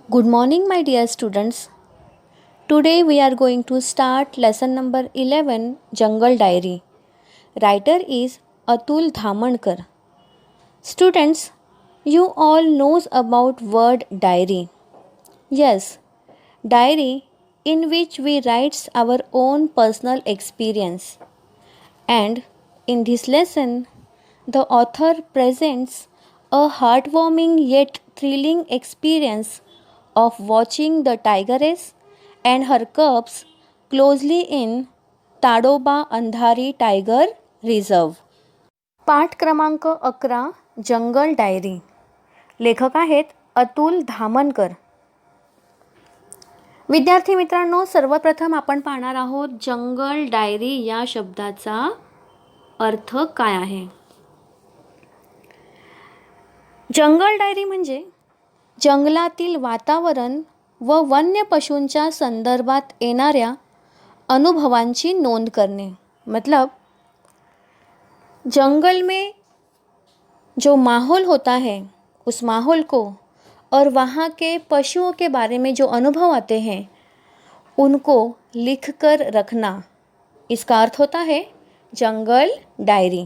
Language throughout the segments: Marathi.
Good morning, my dear students. Today we are going to start lesson number 11, Jungle Diary. Writer is Atul Dhamankar. Students, you all knows about word diary. Yes, diary in which we writes our own personal experience. And in this lesson, the author presents a heartwarming yet thrilling experience of watching the tigress and her cubs closely in Tadoba Andhari tiger reserve. पाठ क्रमांक 11, जंगल डायरी. लेखक आहेत अतुल धामनकर. विद्यार्थी मित्रांनो, सर्वप्रथम आपण पाहणार आहोत जंगल डायरी या शब्दाचा अर्थ काय आहे. जंगल डायरी म्हणजे जंगलातील वातावरण व वन्य पशूंच्या संदर्भात येणाऱ्या अनुभवांची नोंद करणे. मतलब जंगल में जो माहौल होता है उस माहौल को और वहाँ के पशुओं के बारे में जो अनुभव आते हैं उनको लिख कर रखना, इसका अर्थ होता है जंगल डायरी.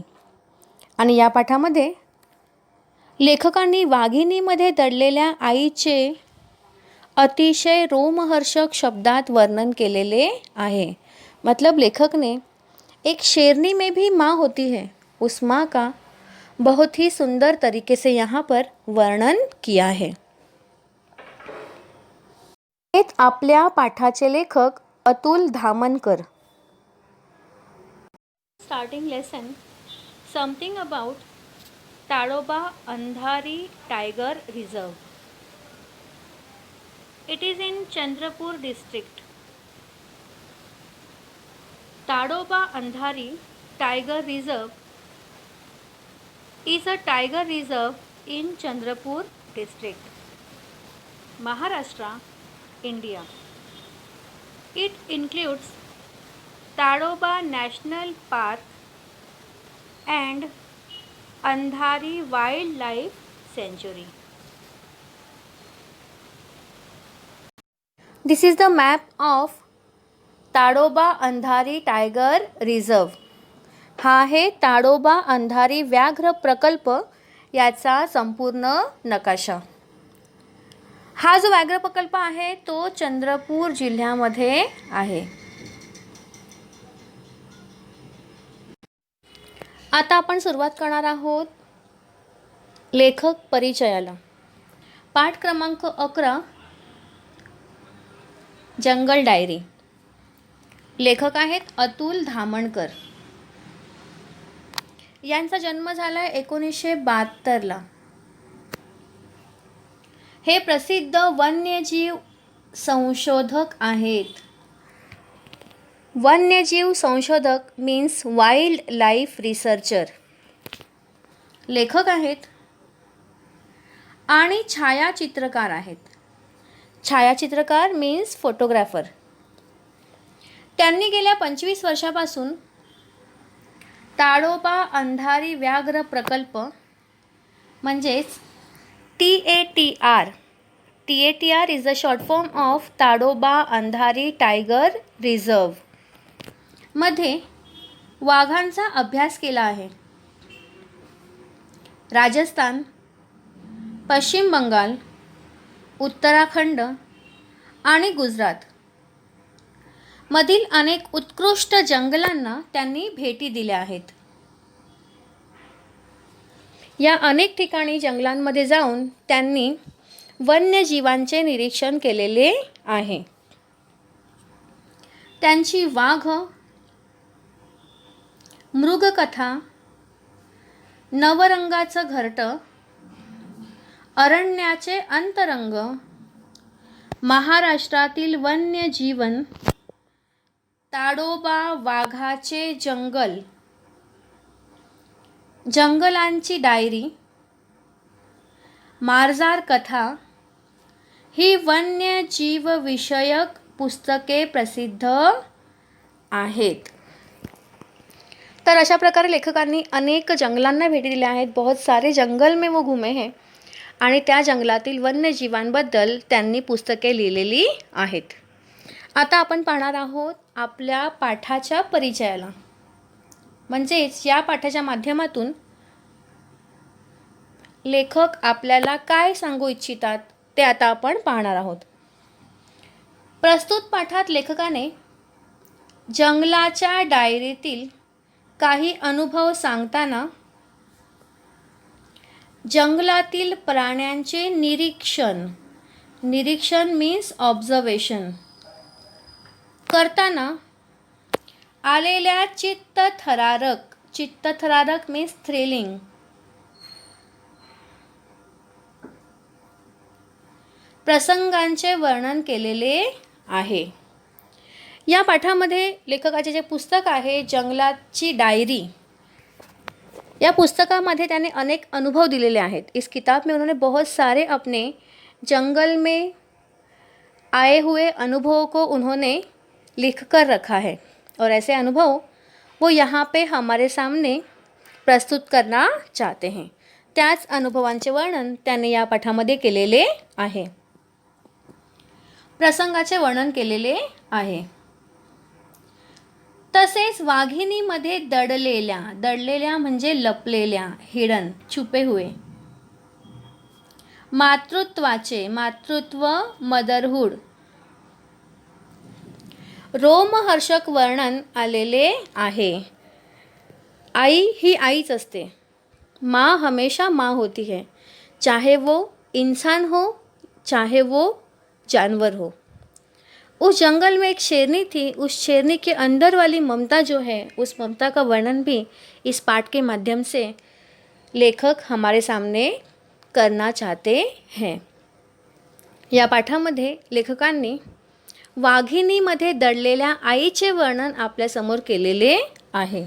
आणि या पाठामध्ये लेखकांनी वाघिणीमध्ये दडलेल्या आईचे अतिशय रोमहर्षक शब्दात वर्णन केलेले आहे. मतलब लेखक ने एक शेरनी में भी माँ होती है, उस माँ का बहुत ही सुंदर तरीके से यहाँ पर वर्णन किया है. हेच आपल्या पाठाचे लेखक Atul Dhamankar. Starting lesson something about Tadoba Andhari tiger reserve. It is in Chandrapur district. Tadoba Andhari Tiger Reserve is a tiger reserve in Chandrapur district, Maharashtra, India. It includes Tadoba National Park and Andhari Wildlife Sanctuary. This is the map of Tadoba Andhari tiger reserve. हा आहे ताडोबा अंधारी व्याघ्र प्रकल्प याचा संपूर्ण नकाशा. हा जो व्याघ्र प्रकल्प आहे तो चंद्रपूर जिल्ह्यामध्ये आहे. आता आपण सुरुवात करणार आहोत लेखक परिचयाला. पाठ क्रमांक 11, जंगल डायरी. लेखक आहेत अतुल धामणकर. यांचा जन्म झाला 1972ला. हे प्रसिद्ध वन्यजीव संशोधक आहेत. वन्यजीव संशोधक मीन्स वाईल्ड लाईफ रिसर्चर. लेखक आहेत आणि छायाचित्रकार आहेत. छायाचित्रकार मीन्स फोटोग्राफर. त्यांनी गेल्या 25 वर्षापासून ताडोबा अंधारी व्याघ्र प्रकल्प म्हणजेच TATR is the short form of Tadoba Andhari tiger reserve मध्ये वाघांचा अभ्यास केला आहे. राजस्थान, पश्चिम बंगाल, उत्तराखंड आणि गुजरात मधील अनेक उत्कृष्ट जंगलांना त्यांनी भेटी दिल्या आहेत. या अनेक ठिकाणी जंगलांमध्ये जाऊन त्यांनी वन्यजीवांचे निरीक्षण केलेले आहे. त्यांची वाघ, मृगकथा, नवरंगाचं घरटं, अरण्याचे अंतरंग, महाराष्ट्रातील वन्यजीवन, ताडोबा वाघाचे जंगल, जंगलांची डायरी, मार्जार कथा ही वन्यजीव विषयक पुस्तके प्रसिद्ध आहेत. तर अशा प्रकारे लेखकांनी अनेक जंगलांना भेटी दिल्या आहेत. बहुत सारे जंगल में वो घूमे हैं आणि त्या जंगलातील वन्यजीवांबद्दल त्यांनी पुस्तके लिहिलेली आहेत. आता आपण पाहणार आहोत आपल्या पाठाच्या परिचयाला. म्हणजेच या पाठाच्या माध्यमातून लेखक आपल्याला काय सांगू इच्छितात ते आता आपण पाहणार आहोत. प्रस्तुत पाठात लेखकाने जंगलाच्या डायरीतील काही अनुभव सांगताना जंगलातील प्राण्यांचे निरीक्षण मीन्स ऑब्झर्वेशन करताना आलेल्या चित्तथरारक मीन्स थ्रिलिंग प्रसंगांचे वर्णन केलेले आहे. या पाठामध्ये लेखकाचे जे पुस्तक आहे जंगलाची डायरी, या पुस्तकामध्ये त्याने अनेक अनुभव दिलेले आहेत. इस किताब में उन्होंने बहुत सारे अपने जंगल में आए हुए अनुभवों को उन्होंने लिख कर रखा है और ऐसे अनुभव वो यहाँ पे हमारे सामने प्रस्तुत करना चाहते हैं. त्याच अनुभवांचे वर्णन त्याने या पाठामध्ये केलेले आहे. प्रसंगाचे वर्णन केलेले आहे. तसेच वाघिणीमध्ये दडलेल्या म्हणजे लपलेल्या, हिडन, छुपे हुए, मातृत्व मदरहूड, रोमहर्षक वर्णन आलेले आहे. आई ही आईच असते. माँ हमेशा माँ होती है, चाहे वो इंसान हो चाहे वो जानवर हो. उस जंगल में एक शेरनी थी. उस शेरनी के अंदर वाली ममता जो है, उस ममता का वर्णन भी इस पाठ के माध्यम से लेखक हमारे सामने करना चाहते हैं. या पाठामध्ये लेखकांनी वाघिणीमध्ये दडलेल्या आईचे वर्णन आपल्यासमोर केलेले आहे.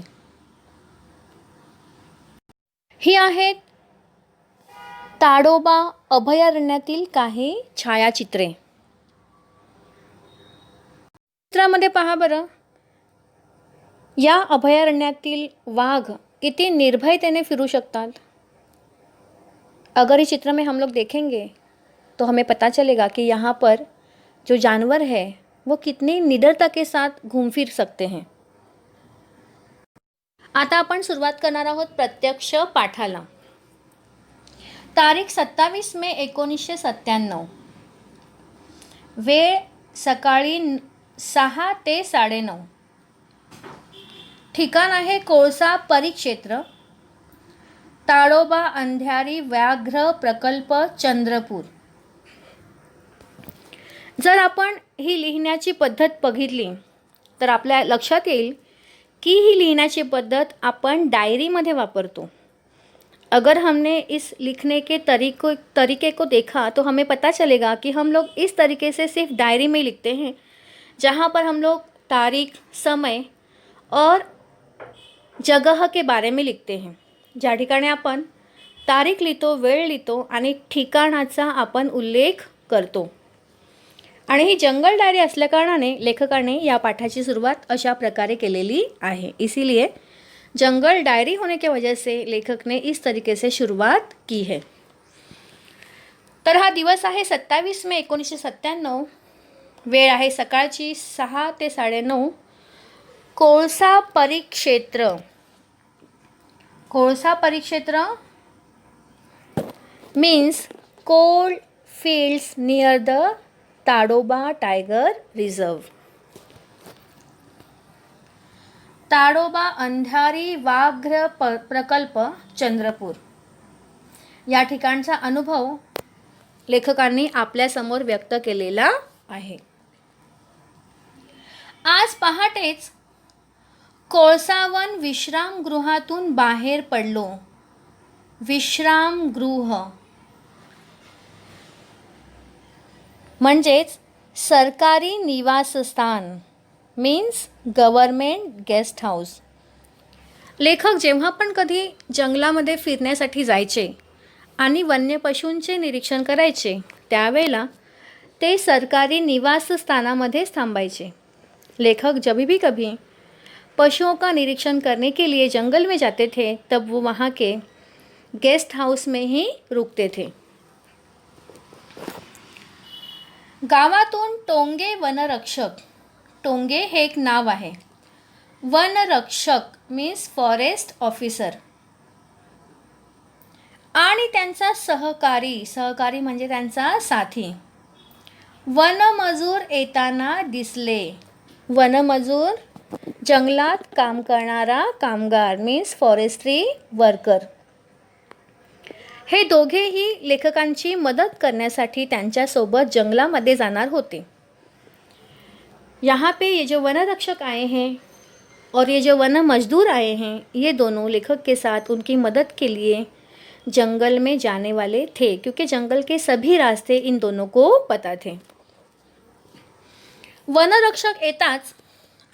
ही आहेत ताडोबा अभयारण्यातील काही छायाचित्रे. चित्रामध्ये पहा बरं, या अभयारण्यातील वाघ किती निर्भयतेने फिरू शकतात. अगर इस चित्र में हम लोग देखेंगे तो हमें पता चलेगा कि यहाँ पर जो जानवर है वो कितनी निडरता के साथ घूम फिर सकते हैं. आता आपण सुरुवात करणार आहोत प्रत्यक्ष पाठाला. तारीख 27 मे 1997. वेळ सकाळी 6 ते 9:30. ठिकाण आहे कोळसा परिक्षेत्र, ताडोबा अंधारी व्याघ्र प्रकल्प, चंद्रपूर. जर आपण ही लिहिण्याची पद्धत बघितली तर आपल्या लक्षात येईल की ही लिहिण्याची पद्धत आपण डायरीमध्ये वापरतो. अगर हमने इस लिखने के तरीके को देखा तो हमें पता चलेगा कि हम लोग इस तरीके से सिर्फ डायरी में लिखते हैं, जहाँ पर हम लोग तारीख, समय और जगह के बारे में लिखते हैं. ज्या ठिकाणी आपण तारीख लिहितो, वेळ लिहितो आणि ठिकाणाचा आपण उल्लेख करतो. आणि ही जंगल डायरी असल्या कारणाने लेखकाने या पाठाची सुरुवात अशा प्रकारे केलेली आहे. इसीलिए जंगल डायरी होने की वजह से लेखक ने इस तरीके से शुरुआत की है. तर हा दिवस आहे 27 मे 1997. वेळ आहे सकाळची 6 ते 9:30. कोळसा परिक्षेत्र means coal fields near the Tadoba tiger reserve. Tadoba Andhari व्याघ्र प्रकल्प, चंद्रपूर. या ठिकाणचा अनुभव लेखकांनी आपल्यासमोर व्यक्त केलेला आहे. आज पहाटेच कोळसावन विश्रामगृहातून बाहेर पडलो. विश्रामगृह म्हणजेच सरकारी निवासस्थान मीन्स गव्हर्मेंट गेस्ट हाऊस. लेखक जेव्हा पण कधी जंगलामध्ये फिरण्यासाठी जायचे आणि वन्य पशूंचे निरीक्षण करायचे त्यावेळेला ते सरकारी निवासस्थानामध्येच थांबायचे. लेखक जब भी कभी पशुओं का निरीक्षण करने के लिए जंगल में जाते थे तब वो वहाँ के गेस्ट हाउस में ही रुकते थे. गावातून टोंगे वनरक्षक, टोंगे हे एक नाव आहे, वनरक्षक मीन्स फॉरेस्ट ऑफिसर आणि त्यांचा सहकारी, सहकारी म्हणजे त्यांचा साथी, वनमजूर येताना दिसले. वनमजूर जंगलात काम करणारा कामगार मीन्स फॉरेस्ट्री वर्कर. हे दोघेही लेखकांची मदत करण्यासाठी त्यांच्यासोबत जंगलामध्ये जाणार होते. यहाँ पे ये जो वनरक्षक आए हैं और ये जो वन मजदूर आए हैं, ये दोनों लेखक के साथ उनकी मदद के लिए जंगल में जाने वाले थे, क्योंकि जंगल के सभी रास्ते इन दोनों को पता थे. वनरक्षक येताच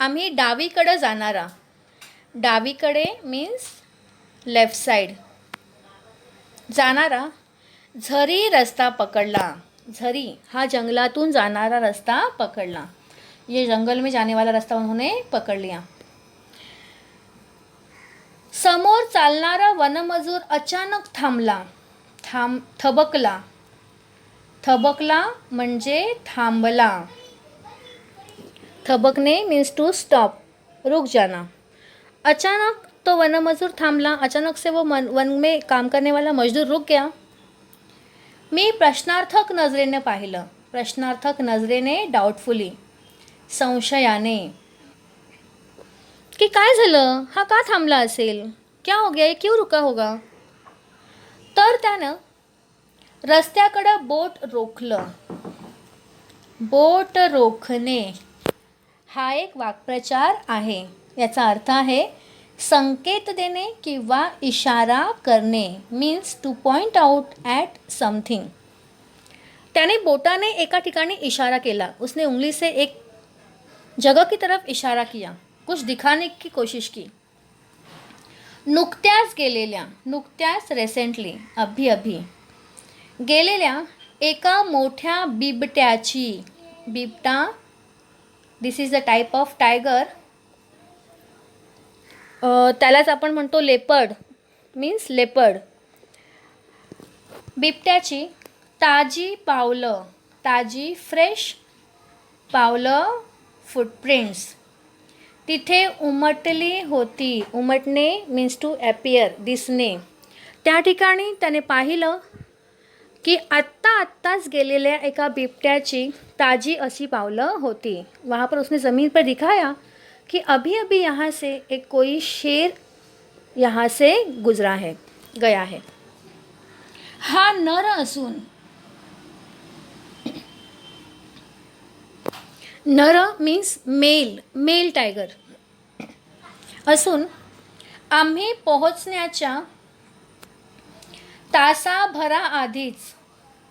आम्ही डावीकडे जाणारा, डावीकडे मीन्स लेफ्ट साइड जाणारा झरी रस्ता पकडला. झरी हा जंगलातून जाणारा रस्ता पकडला. ये जंगल में जाने वाला रास्ता उन्होंने पकड़ लिया. समोर चालणारा वनमजूर अचानक थांबला, थबकला. थबकला म्हणजे थांबला. थबकने मीन्स टू स्टॉप, रुक जाना. अचानक तो वनमजूर थांबला. अचानक से वो वन में काम करने वाला मजदूर रुक गया. मी प्रश्नार्थक नजरेने पाहिलं. प्रश्नार्थक नजरेने, डाउटफुली, संशयाने, की काय झालं, हा का थांबला असेल, क्या हो गया, क्यों रुका होगा. तर त्यानं रस्त्याकडं बोट रोखलं. बोट रोखणे हा एक वाक्प्रचार आहे. याचा अर्थ आहे संकेत देणे किंवा इशारा करणे, means two point out at something. त्याने बोटाने एका ठिकाणी इशारा केला. उसने उंगली से एक जगह की तरफ इशारा किया, कुछ दिखाने की कोशिश की. नुकत्याच गेलेल्या, नुकत्याच रिसेंटली, अभी अभी गेलेल्या एका मोठ्या बिबट्याची, बिबटा this is the type of tiger, त्यालाच आपण म्हणतो लेपर्ड मीन्स लेपर्ड. बिबट्याची ताजी पावलं, ताजी फ्रेश पावलं, फुटप्रिंट्स तिथे उमटली होती. उमटणे मीन्स टू ॲपियर, दिसणे. त्या ठिकाणी त्याने पाहिलं की आत्ताच गेलेल्या एका बिबट्याची ताजी अशी पावलं होती. वहाँ पर उसने ज़मीन पर दिखाया कि अभी अभी यहाँ से एक कोई शेर यहाँ से गुजरा है, गया है. हा नर असून, नर मीन्स मेल, मेल टायगर असून आम्ही पोहोचण्याच्या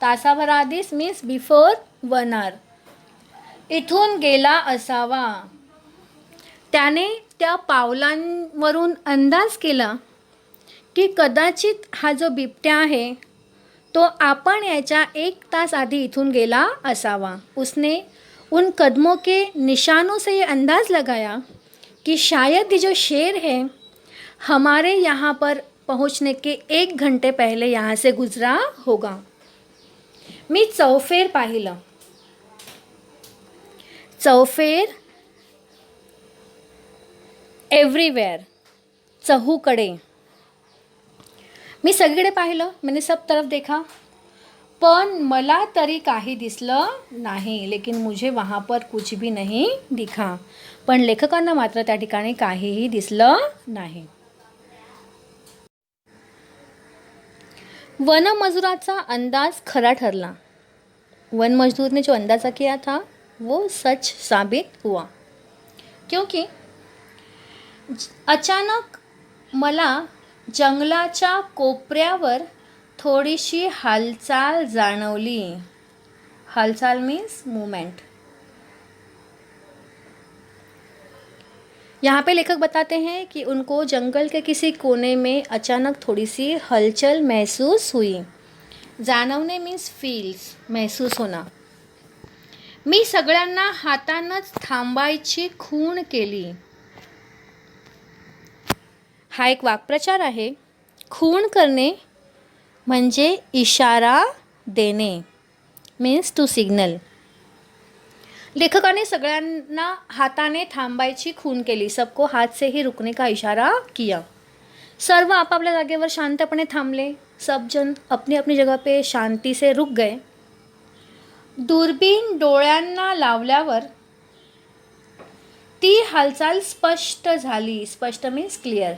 तासाभराआधीच मीन्स बिफोर 1 hour इथून गेला असावा. त्याने त्या पावलांवरून अंदाज केला की कदाचित हा जो बिबट्या आहे तो आपण याच्या 1 तास आधी इथून गेला असावा. उसने उन कदमों के निशानों से ये अंदाज़ लगाया कि शायद ये जो शेर है हमारे यहाँ पर पहुँचने के 1 घंटे पहले यहाँ से गुजरा होगा. मी चौफेर पाहिलं. चौफेर एव्हरीवेअर, चहूकडे. मी सगळीकडे पाहिलं, मैंने सब तरफ देखा, पण मला तरी काही दिसलं नाही. लेकिन मुझे वहाँ पर कुछ भी नहीं दिखा. पण लेखकांना मात्र त्या ठिकाणी काहीही दिसलं नाही. वनमजुराचा अंदाज खरा ठरला. वन मजदूर ने जो अंदाज़ा किया था वो सच साबित हुआ, क्योंकि अचानक मला जंगलाच्या कोपऱ्यावर थोडीशी हालचाल जाणवली. हालचाल मीन्स मूवमेंट. यहाँ पे लेखक बताते हैं कि उनको जंगल के किसी कोने में अचानक थोड़ी सी हलचल महसूस हुई. जाणवणे मीन्स फील्स, महसूस होना. मी सगळ्यांना हातानंच थांबायची खूण केली. हा एक वाक्प्रचार आहे. खूण करणे म्हणजे इशारा देणे, मीन्स टू सिग्नल. लेखकाने सगळ्यांना हाताने थांबायची खूण केली. सबको हाथ से ही रुकने का इशारा किया. सर्व आपापल्या जागेवर शांतपणे थांबले. सब जन अपनी अपनी जगह पे शांती से रुक गए. दुर्बीण डोळ्यांना लावल्यावर ती हालचाल स्पष्ट झाली. स्पष्ट मीन्स क्लिअर.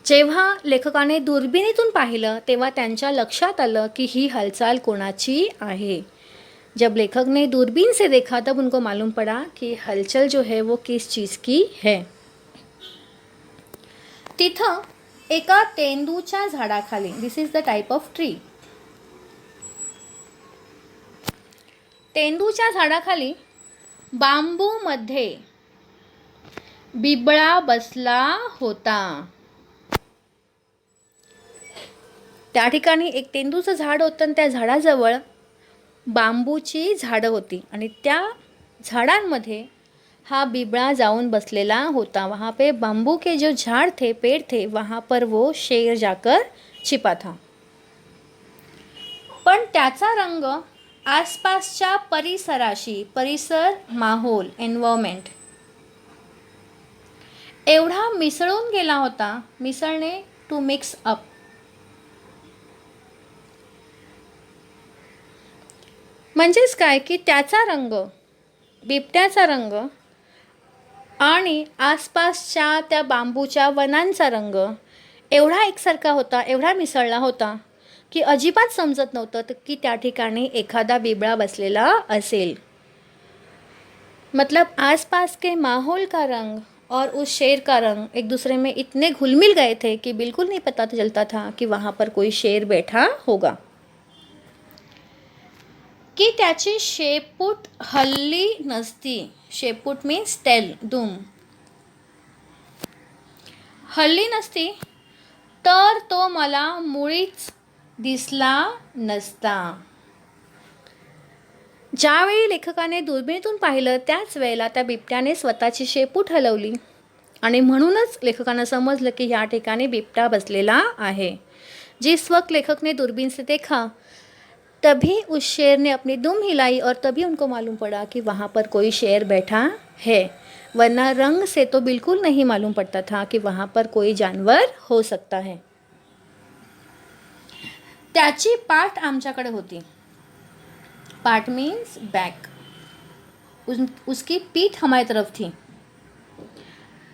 जेव्हा लेखकाने दुर्बिणीतून पाहिलं तेव्हा त्यांच्या लक्षात आलं की ही हालचाल कोणाची आहे. जब लेखक ने दूरबीन से देखा तब उनको मालूम पड़ा कि हलचल जो है वो किस चीज़ की है. तिथं एका तेंदूच्या झाडाखाली, this is the type of tree, तेंदूच्या झाडाखाली बांबूमध्ये बिबळा बसला होता. त्या ठिकाणी एक तेंदूचं झाड होतं आणि त्या झाडाजवळ बांबूची झाडं होती आणि त्या झाडांमध्ये हा बिबळा जाऊन बसलेला होता. वहाँ पे बांबू के जो झाड़ थे, पेड़ थे, वहाँ पर वो शेर जाकर छिपा था. पण त्याचा रंग आसपासच्या परिसराशी, परिसर माहोल, एन्व्हायरमेंट, एवढा मिसळून गेला होता. मिसळणे टू मिक्स अप. म्हणजेच काय की त्याचा रंग, बिबट्याचा रंग आणि आसपासच्या त्या बांबूच्या वनांचा रंग एवढा एकसारखा होता, एवढा मिसळला होता की अजिबात समजत नव्हतं की त्या ठिकाणी एखादा बिबळा बसलेला असेल. मतलब आसपास के माहौल का रंग और उस शेर का रंग एक दूसरे में इतने घुल मिल गए थे कि बिल्कुल नहीं पता चलता था कि वहाँ पर कोई शेर बैठा होगा. की त्याची शेपूट हलली नसती. शेपूट मीन्स टेल, दुम, हलली नसती तर तो मला मुळीच दिसला नसता. ज्यावेळी लेखकाने दुर्बिणीतून पाहिलं त्याच वेळेला त्या बिबट्याने स्वतःची शेपूट हलवली आणि म्हणूनच लेखकानं समजलं की ह्या ठिकाणी बिबटा बसलेला आहे. जिस वक्त लेखक ने दूरबीन से देखा तभी उस शेर ने अपनी दुम हिलाई और तभी उनको मालूम पड़ा कि वहाँ पर कोई शेर बैठा है. वरना रंग से तो बिल्कुल नहीं मालूम पड़ता था कि वहाँ पर कोई जानवर हो सकता है. त्याची पाठ आमच्याकडे होती. पाठ मीन्स बैक. उसकी पीठ हमारी तरफ थी.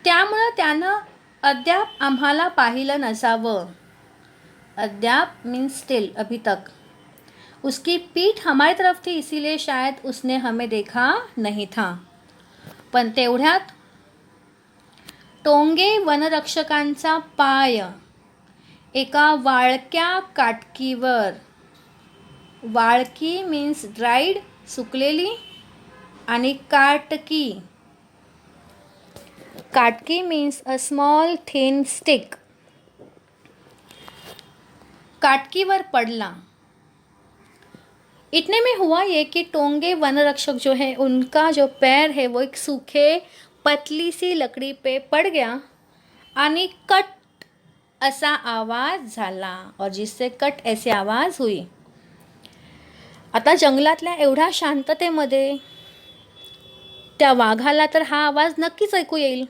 त्यामुळं त्यानं अद्याप आम्हाला पाहिलं नसावं. अद्याप मीन्स स्टिल, अभी तक. उसकी पीठ हमारी तरफ थी इसीलिए शायद उसने हमें देखा नहीं था. पण तेवढ्यात टोंगे वनरक्षकांचा पाय एका वाळक्या काटकीवर, वाळकी मीन्स ड्राईड, सुकलेली, आणि काटकी, काटकी means a small thin stick, काटकीवर पडला. इतने में हुआ ये कि टोंगे वनरक्षक जो है उनका जो पैर है वो एक सूखे पतली सी लकड़ी पे पड़ गया आणि कट असा आवाज झाला और जिससे कट ऐसी आवाज हुई. आता जंगलातल्या एवढ्या शांततेमध्ये त्या वाघाला तर हा आवाज नक्कीच ऐकू येईल.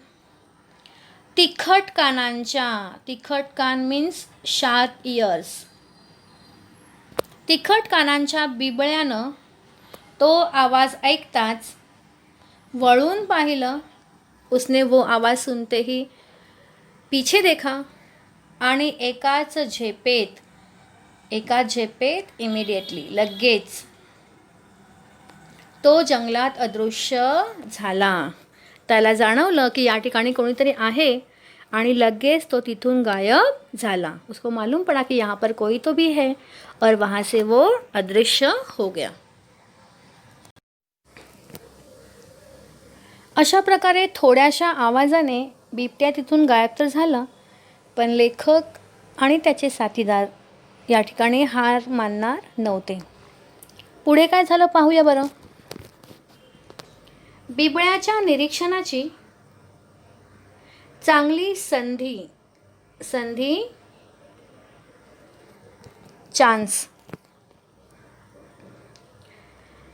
तिखट कानांच्या, तिखट कान मीन्स शार्प इयर्स, तिखट कानांच्या बिबळ्यानं तो आवाज ऐकताच वळून पाहिलं. उसने वो आवाज सुनते ही पीछे देखा आणि एकाच झेपेत इमिडिएटली, लगेच तो जंगलात अदृश्य झाला. त्याला जाणवलं की या ठिकाणी कोणीतरी आहे आणि लगेच तो तिथून गायब झाला. उसको मालूम पड़ा कि यहाँ पर कोई तो भी है और वहाँ से वो अदृश्य हो गया. अशा प्रकारे थोड्याशा आवाजाने बिबट्या तिथून गायब तर झाला, पण लेखक आणि त्याचे साथीदार या ठिकाणी हार मानणार नव्हते. पुढे काय झालं पाहूया बरं. बिबळ्याच्या निरीक्षणाची चांगली संधी चान्स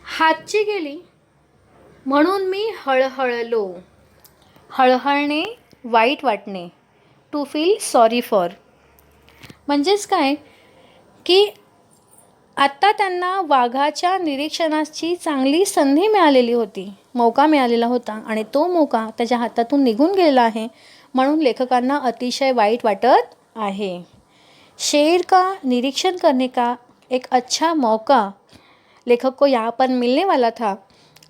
हातची गेली म्हणून मी हळहळलो. हळहळणे, वाईट वाटणे. To feel sorry for. म्हणजेच काय की आत्ता त्यांना वाघाच्या निरीक्षणाची चांगली संधी मिळालेली होती, मौका मिळालेला होता आणि तो मौका त्याच्या हातातून निघून गेलेला आहे, म्हणून लेखकांना अतिशय वाईट वाटत आहे. शेर का निरीक्षण करने का एक अच्छा मौका लेखक को यहाँ पर मिलने वाला था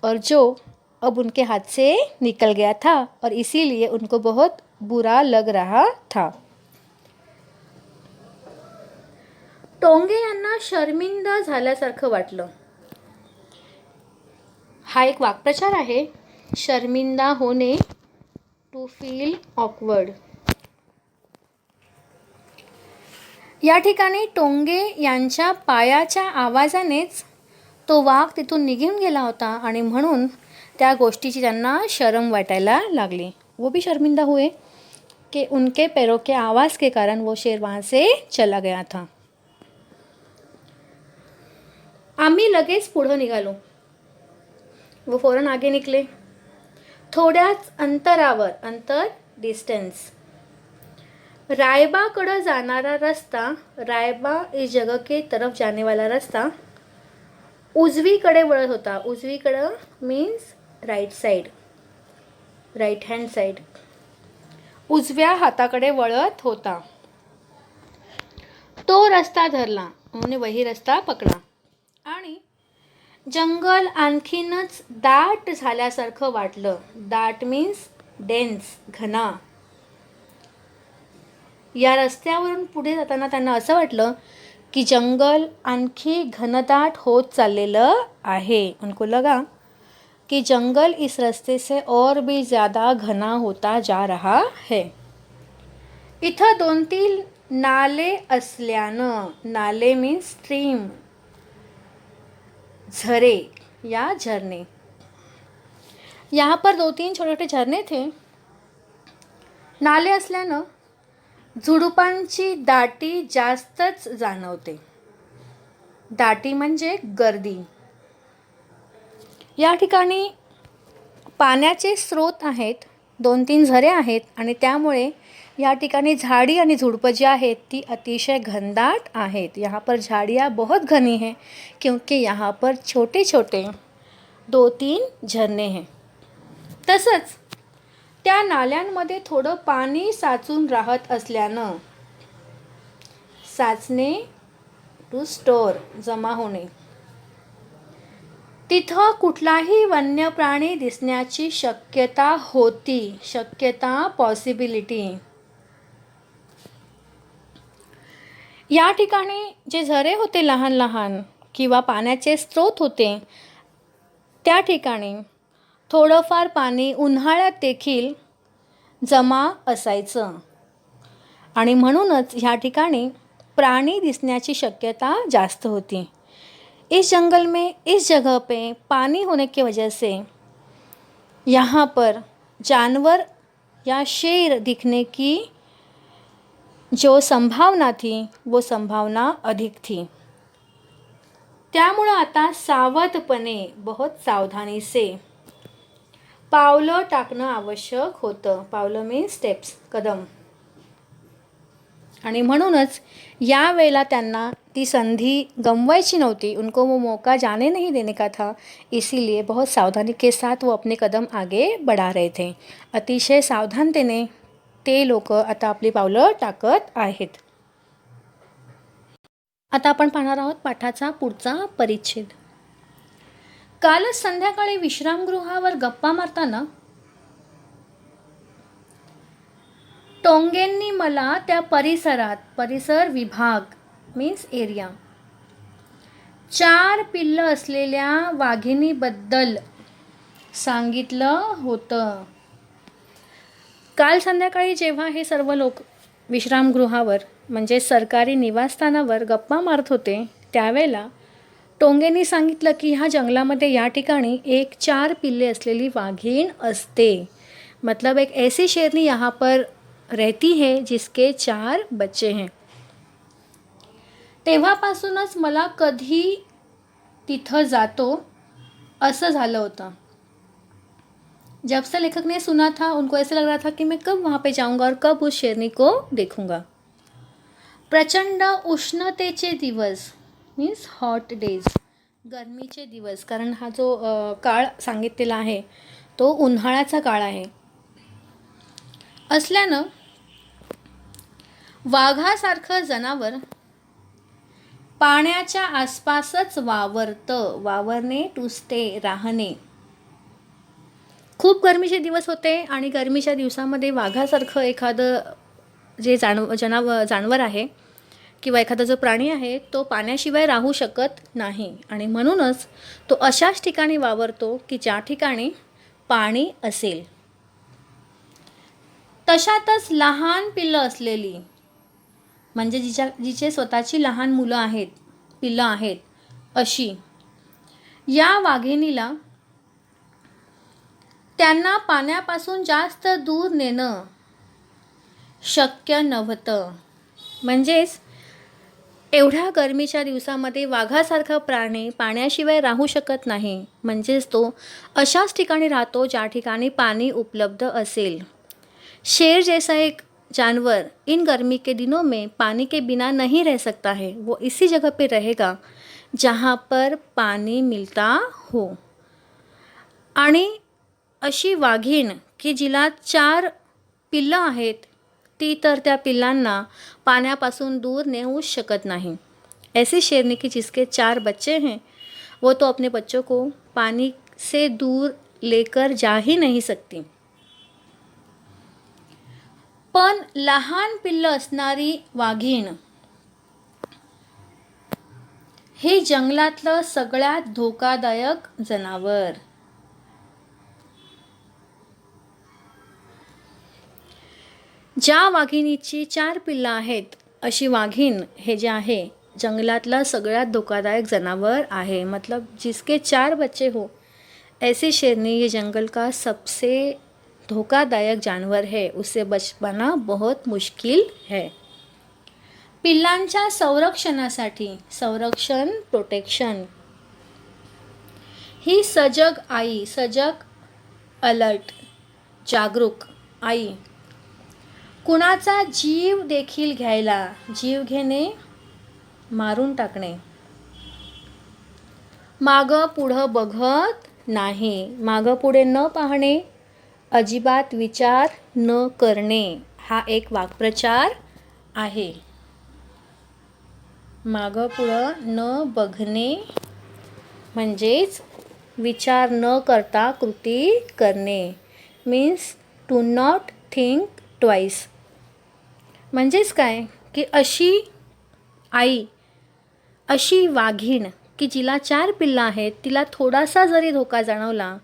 और जो अब उनके हाथ से निकल गया था और इसीलिए उनको बहुत बुरा लग रहा था. टोंगे यांना शर्मिंदा झाल्यासारखं वाटलं. हा एक वाक्प्रचार आहे. शर्मिंदा होणे, टू फील ऑकवर्ड. या ठिकाणी टोंगे यांच्या पायाच्या आवाजानेच तो वाघ तिथून निघून गेला होता आणि म्हणून त्या गोष्टीची त्यांना शरम वाटायला लागली. वो भी शर्मिंदा हुए कि उनके पैरों के आवाज़ के कारण वो शेर वहाँ से चला गया था. आम्ही लगेच पुढं निघालो. वो फौरन आगे निकले. थोड्याच अंतरावर, अंतर डिस्टेंस, रायबाकडं जाणारा रस्ता, रायबा इस जगह के तरफ जाने वाला रस्ता उजवीकडे वळत होता. उजवीकडं means right side, right hand side. उजव्या हाताकडे वळत होता. तो रस्ता धरला, उन्होंने वही रस्ता पकडा आणि जंगल आणखीनच दाट झाल्यासारखं वाटलं. दाट मीन्स डेन्स, घना. या रस्त्यावरून पुढे जाताना त्यांना असं वाटलं की जंगल आणखी घनदाट होत चाललेलं आहे. उनको लगा कि जंगल इस रास्ते से और भी ज़्यादा घना होता जा रहा है. इथं 2-3 नाले असल्यानं, नाले मीन्स स्ट्रीम, झरे या झरने. यहाँ पर 2-3 छोटे छोटे झरने थे. नाले असल्यानं झुडुपांची दाटी जास्तच जाणवते. दाटी म्हणजे गर्दी. या ठिकाणी पाण्याचे स्रोत आहेत, 2-3 झरे आहेत आणि त्यामुळे या ठिकाणी झाडी आणि झुडपं जी आहेत ती अतिशय घनदाट आहेत. यहाँ पर झाड़ियाँ बहुत घनी हैं क्योंकि यहाँ पर छोटे छोटे 2-3 झरने हैं. तसंच त्या नाल्यांमध्ये थोडं पाणी साचून राहत असल्यानं, साचणे टू स्टोअर, जमा होणे, तिथं कुठलाही वन्य प्राणी दिसण्याची शक्यता होती. शक्यता, पॉसिबिलिटी. या ठिकाणी जे झरे होते लहान लहान किंवा पाण्याचे स्रोत होते त्या ठिकाणी थोडंफार पाणी उन्हाळ्यात देखील जमा असायचं आणि म्हणूनच ह्या ठिकाणी प्राणी दिसण्याची शक्यता जास्त होती. इस जंगल में इस जगह पे पानी होने की वजह से यहाँ पर जानवर या शेर दिखने की जो संभावना थी वो संभावना अधिक थी. त्यामुळं आता सावधपणे, बहुत सावधानी से पावलं टाकणं आवश्यक होतं. पावलं मीन्स स्टेप्स, कदम. आणि म्हणूनच या वेळेला त्यांना ती संधी गमवायची नव्हती. उनको वो मौका जाने नहीं देने का था, इसीलिए बहुत सावधानी के साथ वो अपने कदम आगे बढ़ा रहे थे. अतिशय सावधानतेने ते लोक आता आपली पावलं टाकत आहेत. आता आपण पाहणार आहोत पाठाचा पुढचा परिच्छेद. कालच संध्याकाळी विश्रामगृहावर गप्पा मारताना टोंगेंनी मला त्या परिसरात, परिसर विभाग मीन्स एरिया, 4 पिल्लं असलेल्या वाघिणीबद्दल सांगितलं होतं. काल संध्याकाळी जेव्हा हे सर्व लोक विश्रामगृहावर म्हणजे सरकारी निवासस्थानावर गप्पा मारत होते त्यावेळेला टोंगेंनी सांगितलं की ह्या जंगलामध्ये या ठिकाणी एक 4 पिल्ले असलेली वाघीण असते. मतलब एक ऐसी शेरनी यहाँ पर रहती है जिसके 4 बच्चे हैं. तेव्हापासूनच मला कधी तिथं जातो असं झालं होतं. जब से लेखक ने सुना था उनको ऐसे लग रहा था कि मैं कब वहाँ पे जाऊँगा और कब उस शेरनी को देखूँगा. प्रचंड उष्णतेचे दिवस मीन्स हॉट डेज, गरमीचे दिवस, कारण हा जो काळ सांगितलेला आहे तो उन्हाळ्याचा काळ आहे असल्यानं वाघासारखं जनावर पाण्याच्या आसपासच वावरतं. वावरणे टू स्टे, राहणे. खूप गरमीचे दिवस होते आणि गरमीच्या दिवसामध्ये वाघासारखं एखादं जे जानवर आहे किंवा एखादा जो प्राणी आहे तो पाण्याशिवाय राहू शकत नाही आणि म्हणूनच तो अशाच ठिकाणी वावरतो की ज्या ठिकाणी पाणी असेल. तशातच लहान पिल्लं असलेली, म्हणजे जिचे स्वतःची लहान मुलं आहेत, पिल्लं आहेत, अशी या वाघिणीला त्यांना पाण्यापासून जास्त दूर नेणं शक्य नव्हतं. म्हणजेच एवढ्या गरमीच्या दिवसामध्ये वाघासारखा प्राणी पाण्याशिवाय राहू शकत नाही. म्हणजेच तो अशाच ठिकाणी राहतो ज्या ठिकाणी पाणी उपलब्ध असेल. शेर जैसा एक जानवर इन गर्मी के दिनों में पानी के बिना नहीं रह सकता है. वो इसी जगह पे रहेगा जहाँ पर पानी मिलता हो. आणि अशी वाघीण की जिला 4 पिल्लं आहेत, ती तर त्या पिल्लांना पाण्यापासून दूर नेऊ शकत नाही. ऐसी शेरनी की जिसके 4 बच्चे हैं, वो तो अपने बच्चों को पानी से दूर लेकर जा ही नहीं सकती. पण लहान पिल्लं असणारी वाघीण हे जंगलातलं सगळ्यात धोकादायक जनावर. ज्या वाघिणीची 4 पिल्लं आहेत अशी वाघीण हे जे आहे जंगलातला सगळ्यात धोकादायक जनावर आहे. मतलब जिसके 4 बच्चे हो, ऐसी शेरनी ये जंगल का सबसे धोकादायक जानवर है. उससे बच पाना बहुत मुश्किल है. पिल्लांच्या संरक्षणासाठी, संरक्षण प्रोटेक्शन, ही सजग आई, सजग अलर्ट, जागरूक आई कुणाचा जीव देखील घ्यायला, जीव घेणे मारून टाकणे, मागं पुढं बघत नाही. मागं पुढे न पाहणे, अजिबात विचार न करणे, हा एक वाक्प्रचार आहे. मागं पुढं न बघणे म्हणजेच विचार न करता कृती करणे. Means to not think twice. म्हणजेच काय की अशी आई, अशी वाघीण की जिला 4 पिल्लं आहेत, तिला थोडासा जरी धोका जाणवला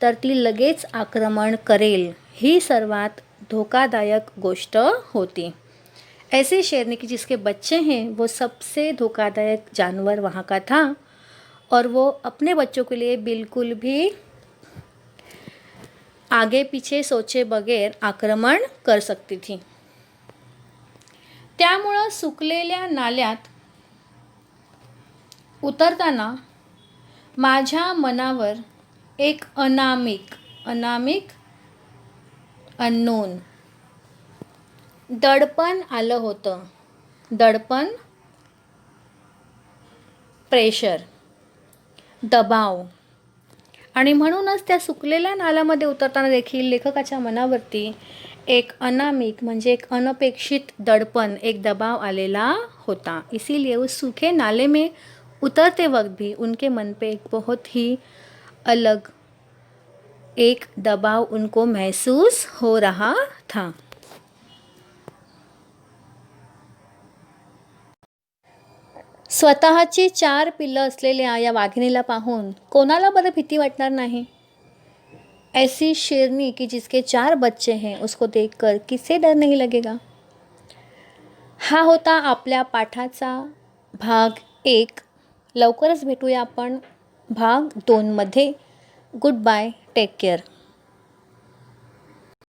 तर ती लगेच आक्रमण करेल. ही सर्वात धोकादायक गोष्ट होती. ऐसी शेरनी की जिसके बच्चे हैं वो सबसे धोकादायक जानवर वहाँ का था और वो अपने बच्चों के लिए बिल्कुल भी आगे पीछे सोचे बगैर आक्रमण कर सकती थी. त्यामुळं सुकलेल्या नाल्यात उतरताना माझ्या मनावर एक अनामिक अननोन दडपण आलं होतं. दडपण, प्रेशर, दबाव. आणि म्हणूनच त्या सुकलेल्या नाल्यामध्ये उतरताना देखील लेखकाच्या मनावरती एक अनामिक म्हणजे एक अनपेक्षित दडपण, एक दबाव आलेला होता. इसीलिए उस सूखे नाले में उतरते वक्त भी उनके मन पे एक बहुत ही अलग एक दबाव उनको महसूस हो रहा था. स्वतःची 4 पिल्लं असलेल्या या वाघिणीला पाहून कोणाला बरं भीती वाटणार नाही. ऐसी शेरनी की जिसके 4 बच्चे हैं उसको देखकर किसे डर नहीं लगेगा. हा होता आपल्या पाठाचा भाग 1. लवकरच भेटूया आपण भाग 2 मध्ये. Goodbye, take care.